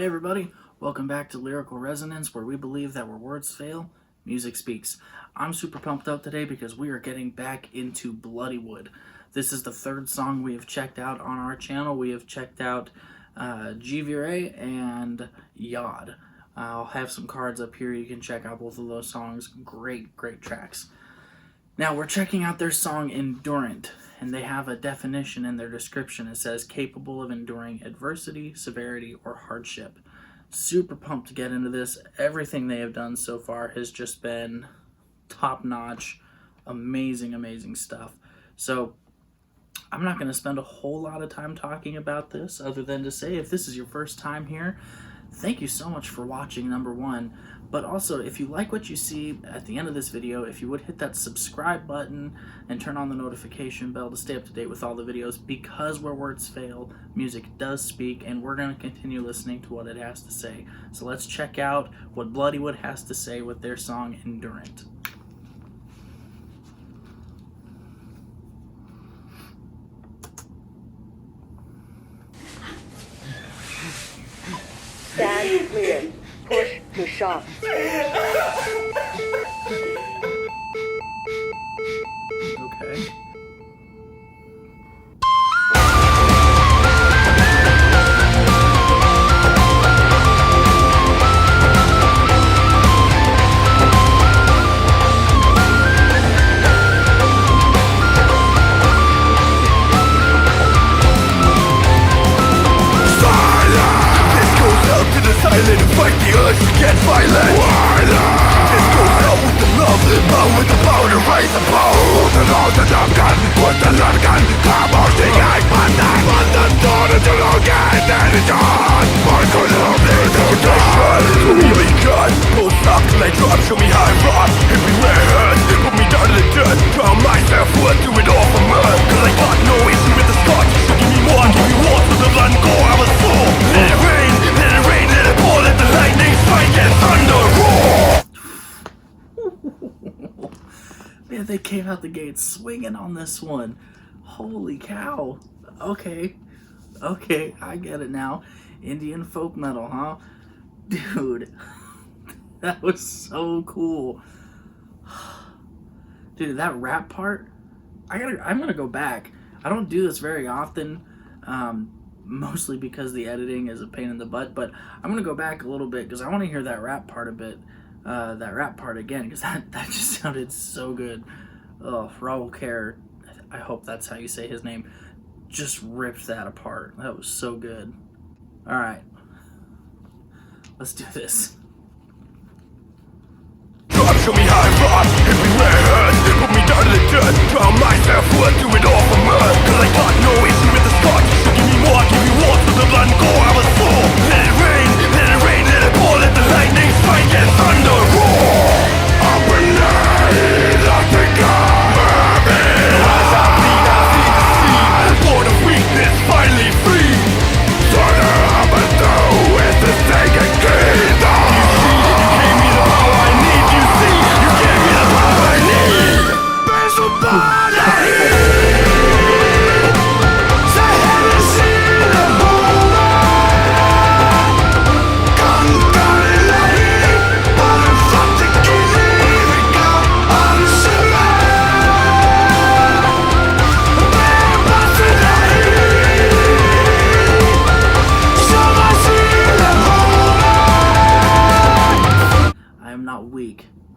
everybody, welcome back to Lyrical Resonance, where we believe that where words fail, music speaks. I'm super pumped up today because we are getting back into Bloodywood. This is the third song we have checked out on our channel. We have checked out G-Viré and Yod. I'll have some cards up here. You can check out both of those songs. Great tracks. Now we're checking out their song Endurant, and they have a definition in their description. It says capable of enduring adversity, severity, or hardship. Super pumped to get into this. Everything they have done so far has just been top-notch, amazing stuff. So I'm not going to spend a whole lot of time talking about this other than to say, if this is your first time here, thank you so much for watching, number one. But also, if you like what you see at the end of this video, if you would hit that subscribe button and turn on the notification bell to stay up to date with all the videos, because where words fail, music does speak, and we're going to continue listening to what it has to say. So let's check out what Bloodywood has to say with their song Endurant. Stand clear. Push to shove. Okay. Silent, fight the urge to get violent. This goes out with the love, out with the power to raise the power. Put the law to dumb gun, put the love gun. Come on, sing like Pandan. Pandan, don't it alone, get that it's on. Mark on the reputation. Show me how you cut. Post up till I drop, show me how I rock. Everywhere hurts, put me down to the dirt. Drown myself, would do it all for murder. Cause I got no issue with the scotch. So give me more, give me more to the run, go, I was full. Let it rain, let it rain, let it pour, let the lightning strike and thunder roar. Man, they came out the gate swinging on this one. Holy cow. Okay, I get it now. Indian folk metal, huh? Dude, that was so cool. Dude, that rap part, I'm gonna go back. I don't do this very often, mostly because the editing is a pain in the butt, but I'm gonna go back a little bit because I want to hear that rap part a bit. That rap part again, because that just sounded so good. Oh, Raul Kerr, I hope that's how you say his name, just ripped that apart. That was so good. Alright, let's do this. Show me how I rock, everywhere hurts. Put me down to the dirt, drown myself, would do it all for murder. Cause I got no issue with the scotch. So give me more to the run, go, I was full. Let it rain, let it pour, let the lightning strike and thunder roar. I'm believing nothing coming. As I bleed, I see the sea. Born of weakness, finally free. Turn up and through, it's the sacred kingdom. You gave me the power I need, you see. You gave me the power I need. There's somebody.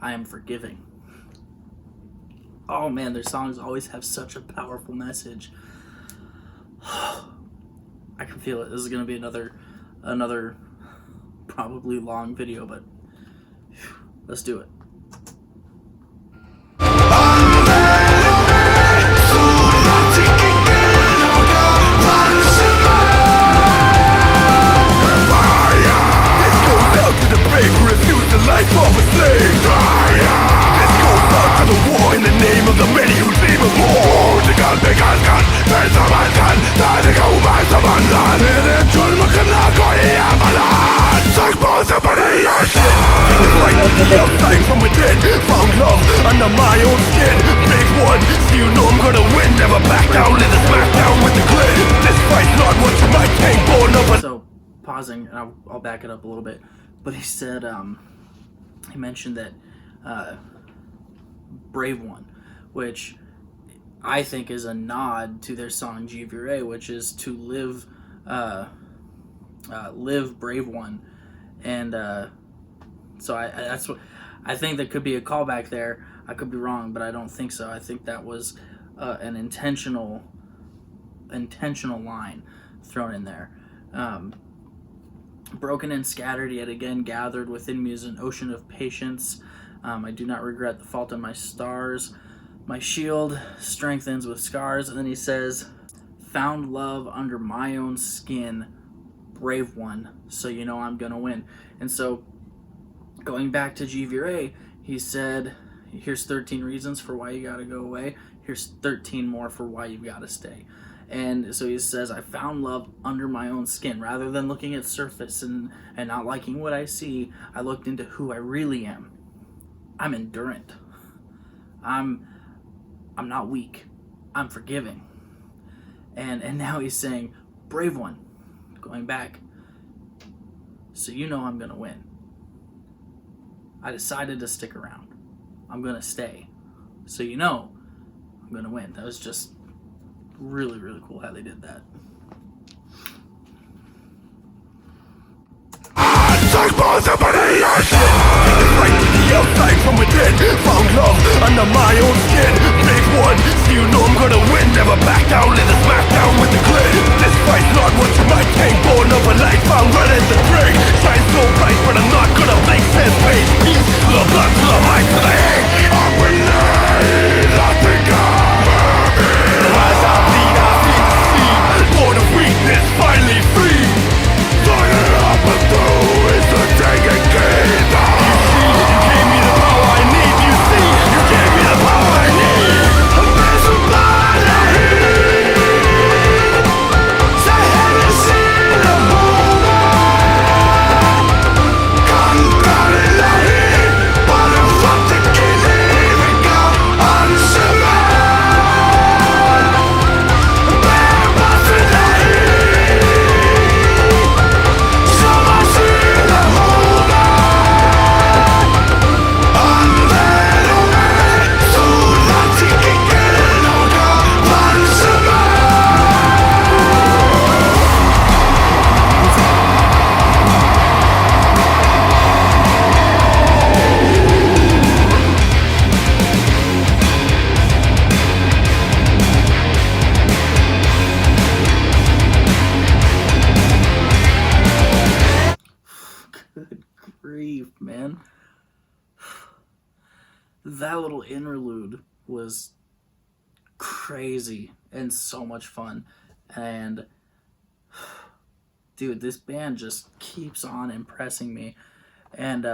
I am forgiving. Oh man, their songs always have such a powerful message. I can feel it. This is gonna be another probably long video, but let's do it. Life of a slave. This goes out to the war in the name of the many who dream of war. The gun, there's a man can. There's a woman, someone land. In a chulma kanako, Yamalan. Such possibility, shit. Fight the outside from within. Found love under my own skin. Big one, so you know I'm gonna win. Never back down, let the smack down with the grin. This fight's not what you might think. Born of a pausing, and I'll back it up a little bit. But he said, he mentioned that Brave One, which I think is a nod to their song G-Viré, which is to live Brave One. And so that's what I think. That could be a callback there. I could be wrong, but I don't think so. I think that was an intentional line thrown in there. Broken and scattered, yet again gathered within me is an ocean of patience. I do not regret the fault in my stars. My shield strengthens with scars. And then he says, found love under my own skin, brave one, so you know I'm gonna win. And so, going back to G-Viré, he said, here's 13 reasons for why you gotta go away. Here's 13 more for why you gotta stay. And so he says, I found love under my own skin. Rather than looking at surface and not liking what I see, I looked into who I really am. I'm endurant. I'm not weak. I'm forgiving. And now he's saying, brave one, going back, so you know I'm gonna win. I decided to stick around. I'm gonna stay, so you know I'm gonna win. That was just really, really cool how they did that. Take more than money I shit. Right to the outside from within. Found love under my own skin. Brave one, so you know I'm gonna win. Never back down, let us smack down with the grit. This fight's not what you might think. Born of a life, I'm running the break. Shine so bright, but I'm not gonna make sense. Face peace, to the blood, to the mind, to the hate. I'm winning, I think I'm a as I bleed, I feel the sea. Born of weakness, finally free. Turning up and through is a taking game. You see, you gave me the power I need. You see, you gave me the power I need. I'm somebody. Say, have you seen a woman? Come down in the heat, but I'm from the killing and go on Good grief, man. That little interlude was crazy and so much fun. And dude, this band just keeps on impressing me. And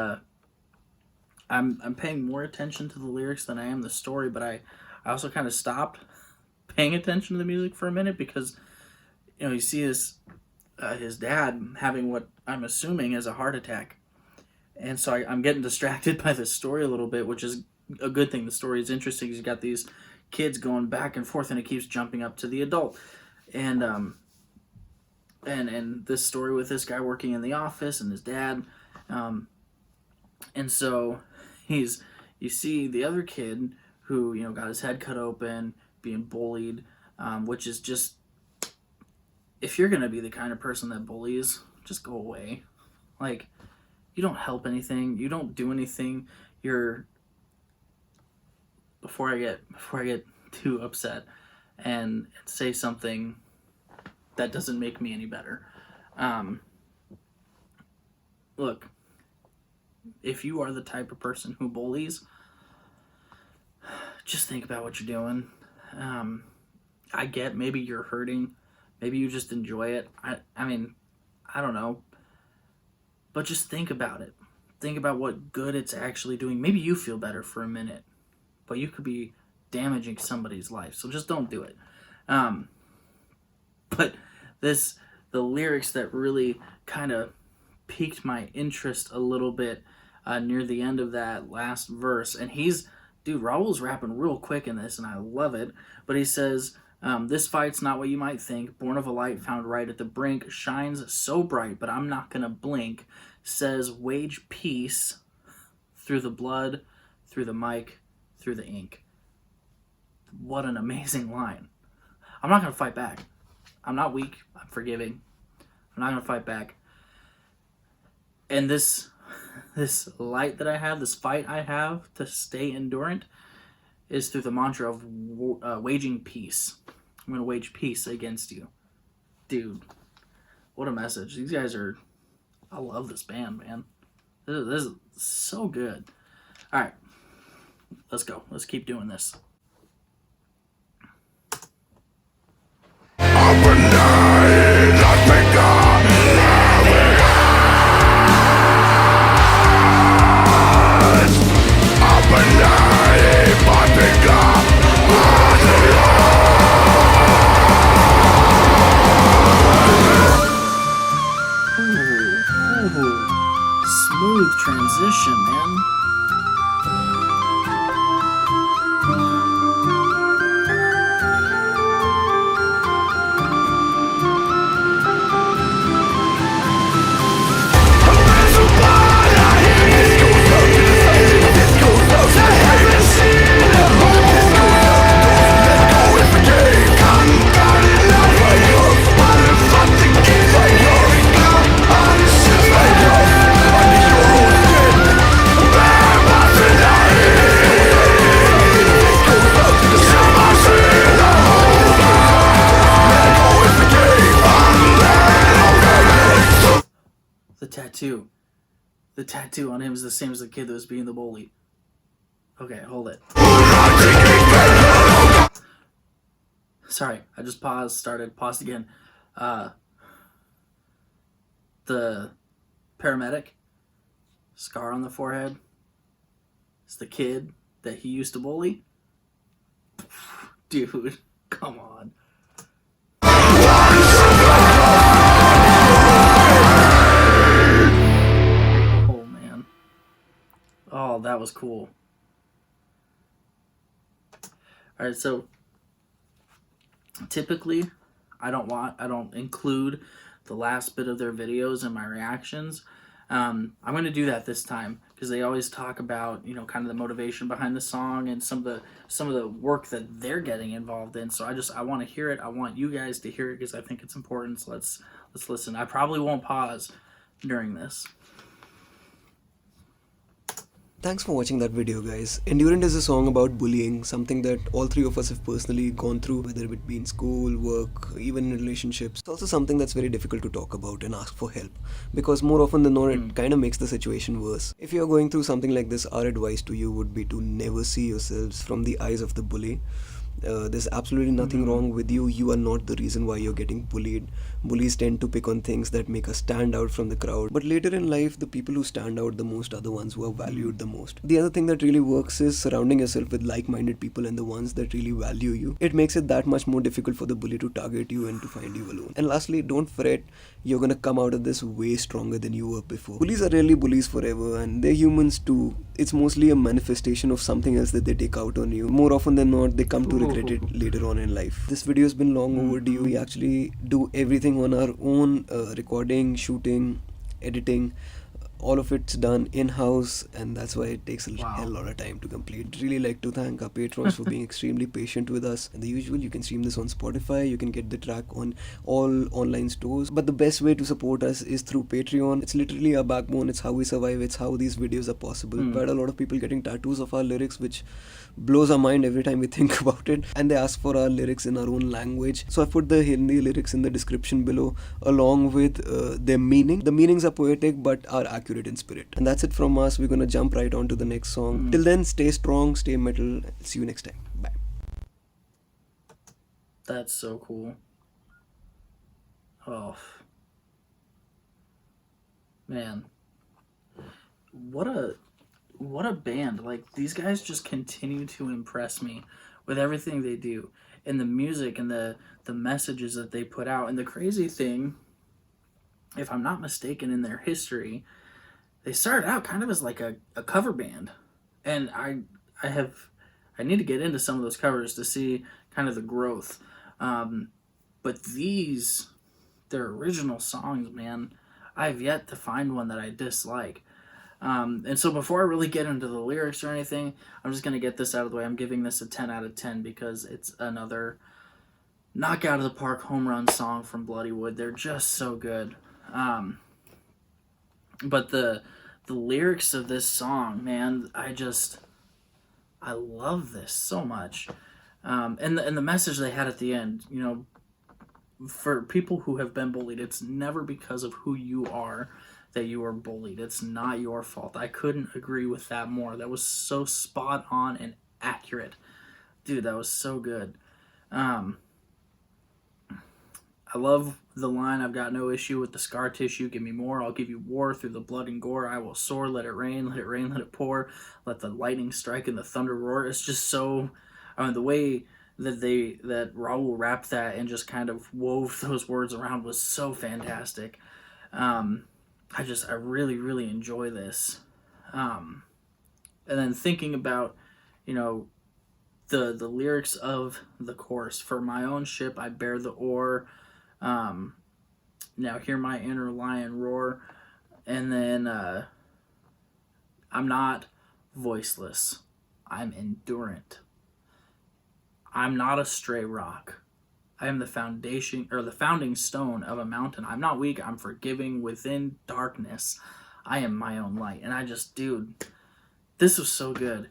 I'm paying more attention to the lyrics than I am the story, but I also kind of stopped paying attention to the music for a minute because, you know, you see his dad having what I'm assuming is a heart attack. And so I'm getting distracted by the story a little bit, which is a good thing. The story is interesting. He's got these kids going back and forth, and it keeps jumping up to the adult. And this story with this guy working in the office and his dad. And so you see the other kid who, you know, got his head cut open, being bullied, which is just, if you're going to be the kind of person that bullies, just go away. Like, you don't help anything. You don't do anything. Before I get too upset and say something that doesn't make me any better. Look, if you are the type of person who bullies, just think about what you're doing. I get maybe you're hurting. Maybe you just enjoy it. I mean, I don't know. But just think about it. Think about what good it's actually doing. Maybe you feel better for a minute, but you could be damaging somebody's life. So just don't do it. But the lyrics that really kind of piqued my interest a little bit near the end of that last verse. And Raul's rapping real quick in this, and I love it. But he says, This fight's not what you might think. Born of a light found right at the brink, shines so bright, but I'm not gonna blink. Says wage peace through the blood, through the mic, through the ink. What an amazing line. I'm not gonna fight back. I'm not weak. I'm forgiving. I'm not gonna fight back. And this light that I have, this fight I have to stay endurant, is through the mantra of waging peace. I'm gonna wage peace against you, dude. What a message! These guys are. I love this band, man. This is so good. All right, let's go. Let's keep doing this. Smooth transition, man. The tattoo on him is the same as the kid that was being the bully. Okay, hold it. Sorry, I just paused again. The paramedic, scar on the forehead, is the kid that he used to bully. Dude, come on. Oh, that was cool. All right, so typically I don't include the last bit of their videos in my reactions. I'm going to do that this time because they always talk about, kind of the motivation behind the song and some of the work that they're getting involved in. So I want to hear it. I want you guys to hear it because I think it's important. So let's listen. I probably won't pause during this. Thanks for watching that video, guys. Endurant is a song about bullying, something that all three of us have personally gone through, whether it be in school, work, even in relationships. It's also something that's very difficult to talk about and ask for help, because more often than not, it kind of makes the situation worse. If you're going through something like this, our advice to you would be to never see yourselves from the eyes of the bully. There's absolutely nothing wrong with you. You are not the reason why you're getting bullied. Bullies tend to pick on things that make us stand out from the crowd. But later in life, the people who stand out the most are the ones who are valued the most. The other thing that really works is surrounding yourself with like-minded people and the ones that really value you. It makes it that much more difficult for the bully to target you and to find you alone. And lastly, don't fret. You're gonna come out of this way stronger than you were before. Bullies are really bullies forever, and they're humans too. It's mostly a manifestation of something else that they take out on you. More often than not, they come to regret it later on in life. This video has been long overdue. We actually do everything on our own, recording, shooting, editing. All of it's done in-house, and that's why it takes a hell lot of time to complete. Really like to thank our patrons for being extremely patient with us. And the usual, you can stream this on Spotify, you can get the track on all online stores. But the best way to support us is through Patreon. It's literally our backbone, it's how we survive, it's how these videos are possible. We've had a lot of people getting tattoos of our lyrics, which blows our mind every time we think about it. And they ask for our lyrics in our own language. So I put the Hindi lyrics in the description below, along with their meaning. The meanings are poetic but are accurate in spirit. And that's it from us. We're gonna jump right on to the next song. Till then, stay strong, stay metal. See you next time. Bye. That's so cool. Oh, man, what a band. Like, these guys just continue to impress me with everything they do, and the music and the messages that they put out. And the crazy thing, if I'm not mistaken, in their history, they started out kind of as like a cover band. And I need to get into some of those covers to see kind of the growth. But their original songs, man, I've yet to find one that I dislike. And so before I really get into the lyrics or anything, I'm just going to get this out of the way. I'm giving this a 10 out of 10 because it's another knock out of the park home run song from Bloodywood. They're just so good. But the lyrics of this song, man, I love this so much. And the message they had at the end, you know, for people who have been bullied, it's never because of who you are that you are bullied. It's not your fault. I couldn't agree with that more. That was so spot on and accurate. Dude, that was so good. I love the line, I've got no issue with the scar tissue. Give me more. I'll give you war through the blood and gore. I will soar. Let it rain. Let it rain. Let it pour. Let the lightning strike and the thunder roar. It's just so... the way that Raul rapped that and just kind of wove those words around was so fantastic. I really, really enjoy this. And then thinking about, you know, the lyrics of the chorus, for my own ship I bear the oar, now hear my inner lion roar, and then I'm not voiceless, I'm endurant. I'm not a stray rock. I am the foundation, or the founding stone of a mountain. I'm not weak, I'm forgiving within darkness. I am my own light. And I just, dude, this was so good.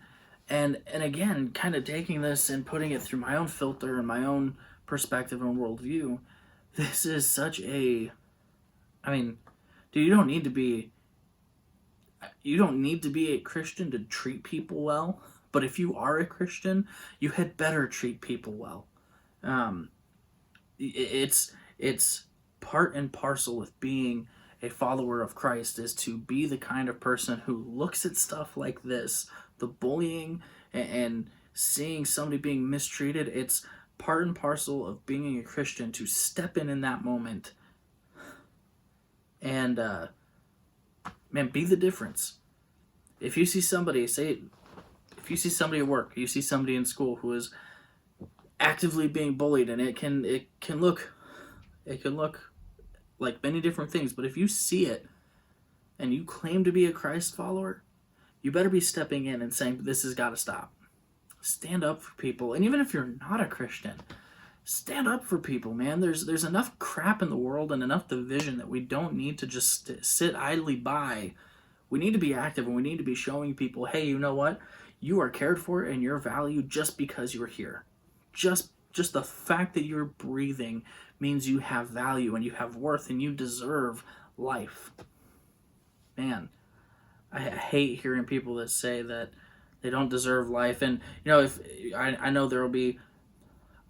And again, kind of taking this and putting it through my own filter and my own perspective and worldview, this is such a, I mean, dude, you don't need to be a Christian to treat people well. But if you are a Christian, you had better treat people well. It's part and parcel with being a follower of Christ, is to be the kind of person who looks at stuff like this, the bullying and seeing somebody being mistreated. It's part and parcel of being a Christian to step in that moment and, man, be the difference. If you see somebody, if you see somebody at work, you see somebody in school who is actively being bullied, and it can look like many different things, but if you see it and you claim to be a Christ follower, you better be stepping in and saying, this has got to stop. Stand up for people. And even if you're not a Christian, stand up for people, man. There's enough crap in the world and enough division that we don't need to just sit idly by. We need to be active, and we need to be showing people, hey, you know what? You are cared for and you're valued just because you're here. Just the fact that you're breathing means you have value and you have worth and you deserve life. Man, I hate hearing people that say that they don't deserve life. And, you know, if I know there will be,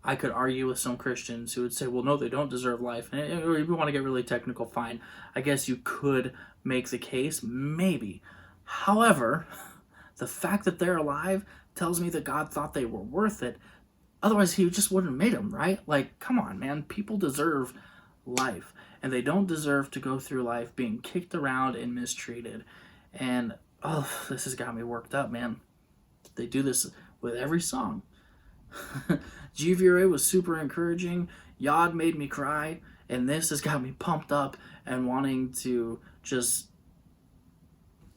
I could argue with some Christians who would say, well, no, they don't deserve life. And if you want to get really technical, fine. I guess you could make the case, maybe. However, the fact that they're alive tells me that God thought they were worth it. Otherwise, he just wouldn't have made them, right? Like, come on, man. People deserve life. And they don't deserve to go through life being kicked around and mistreated. And, oh, this has got me worked up, man. They do this with every song. GVRA was super encouraging. Yod made me cry. And this has got me pumped up and wanting to just...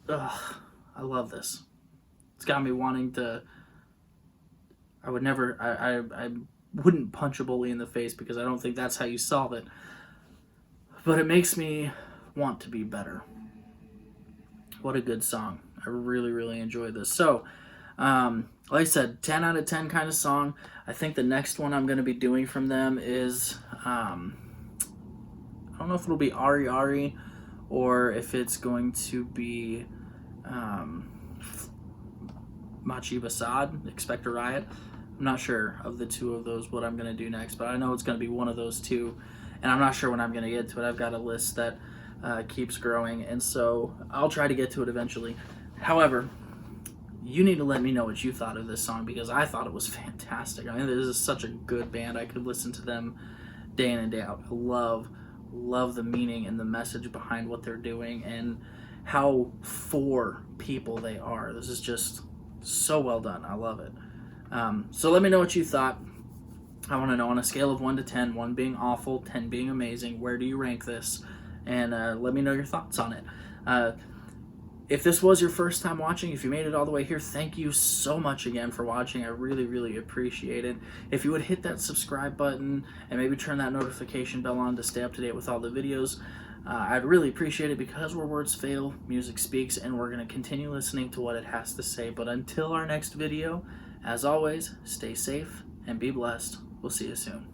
I love this. It's got me wanting to... I wouldn't punch a bully in the face because I don't think that's how you solve it. But it makes me want to be better. What a good song. I really, really enjoyed this. So, like I said, 10 out of 10 kind of song. I think the next one I'm going to be doing from them is, I don't know if it'll be Ari Ari or if it's going to be Machi Basad, Expect a Riot. I'm not sure of the two of those what I'm going to do next, but I know it's going to be one of those two, and I'm not sure when I'm going to get to it. I've got a list that keeps growing, and so I'll try to get to it eventually. However, you need to let me know what you thought of this song, because I thought it was fantastic. I mean, this is such a good band. I could listen to them day in and day out. I love the meaning and the message behind what they're doing and how for people they are. This is just so well done. I love it. So let me know what you thought. I want to know, on a scale of 1 to 10, 1 being awful, 10 being amazing, where do you rank this? And let me know your thoughts on it. If this was your first time watching, if you made it all the way here, thank you so much again for watching. I really, really appreciate it. If you would hit that subscribe button and maybe turn that notification bell on to stay up to date with all the videos, I'd really appreciate it, because where words fail, music speaks, and we're going to continue listening to what it has to say. But until our next video, as always, stay safe and be blessed. We'll see you soon.